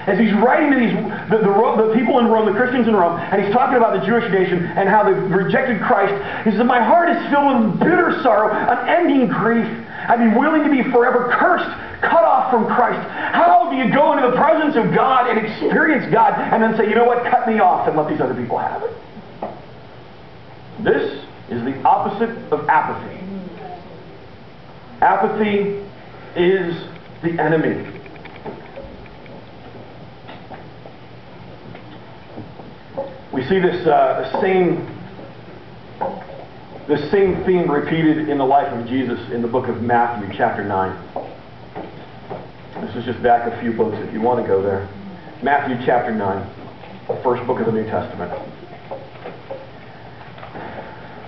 as he's writing to the people in Rome, the Christians in Rome, and he's talking about the Jewish nation and how they've rejected Christ. He says, my heart is filled with bitter sorrow, unending grief. I'd be willing to be forever cursed, cut off from Christ. How do you go into the presence of God and experience God and then say, you know what, cut me off and let these other people have it? This is the opposite of apathy. Apathy is the enemy. We see this same theme repeated in the life of Jesus in the book of Matthew, chapter 9. This is just back a few books if you want to go there. Matthew chapter 9, the first book of the New Testament.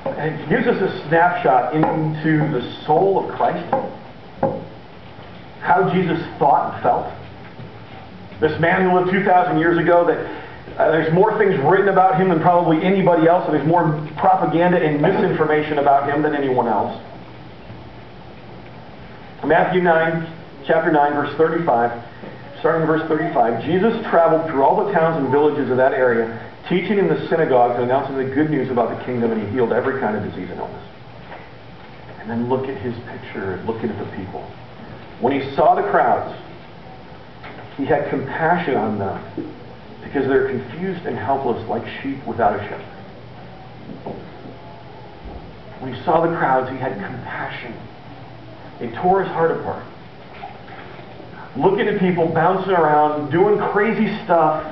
And it gives us a snapshot into the soul of Christ. How Jesus thought and felt. This man who lived 2,000 years ago, that there's more things written about him than probably anybody else, and there's more propaganda and misinformation about him than anyone else. Matthew 9, chapter 9, verse 35, starting in verse 35, Jesus traveled through all the towns and villages of that area, teaching in the synagogues and announcing the good news about the kingdom, and he healed every kind of disease and illness. And then look at his picture, looking at the people. When he saw the crowds, he had compassion on them because they're confused and helpless like sheep without a shepherd. When he saw the crowds, he had compassion. It tore his heart apart. Looking at people bouncing around, doing crazy stuff,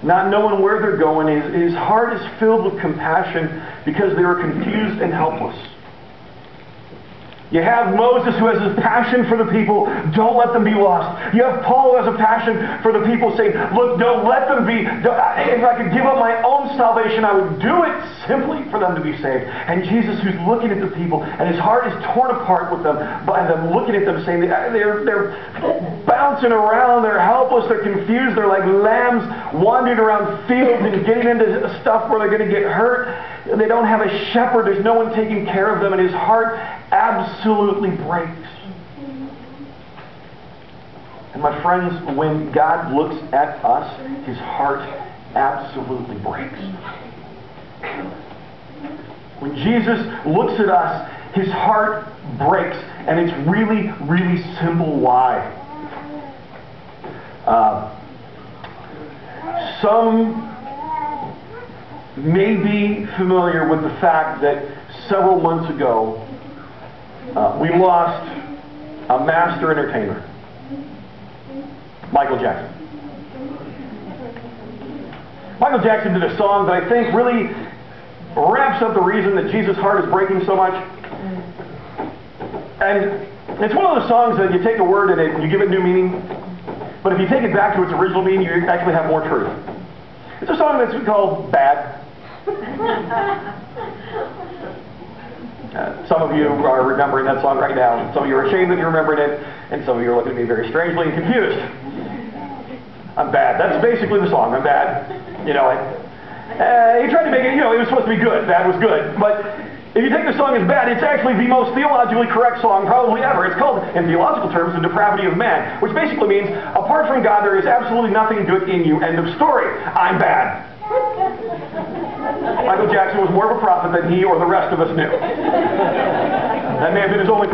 not knowing where they're going, his heart is filled with compassion because they were confused and helpless. You have Moses who has his passion for the people. Don't let them be lost. You have Paul who has a passion for the people, saying, look, don't let them be. If I could give up my own salvation, I would do it simply for them to be saved. And Jesus who's looking at the people, and his heart is torn apart with them by them looking at them, saying they're bouncing around, they're helpless, they're confused, they're like lambs wandering around fields and getting into stuff where they're going to get hurt. They don't have a shepherd. There's no one taking care of them, and his heart absolutely breaks. And my friends, when God looks at us, his heart absolutely breaks. When Jesus looks at us, his heart breaks, and it's really, really simple why. Some may be familiar with the fact that several months ago we lost a master entertainer, Michael Jackson. Michael Jackson did a song that I think really wraps up the reason that Jesus' heart is breaking so much. And it's one of those songs that you take a word and you give it new meaning, but if you take it back to its original meaning, you actually have more truth. It's a song that's called Bad. Some of you are remembering that song right now. Some of you are ashamed that you're remembering it, and some of you are looking at me very strangely and confused. I'm bad. That's basically the song. I'm bad. You know, he tried to make it, it was supposed to be good. Bad was good. But if you take the song as bad, it's actually the most theologically correct song probably ever. It's called, in theological terms, the depravity of man, which basically means, apart from God, there is absolutely nothing good in you. End of story. I'm bad. Michael Jackson was more of a prophet than he or the rest of us knew. That may have been his only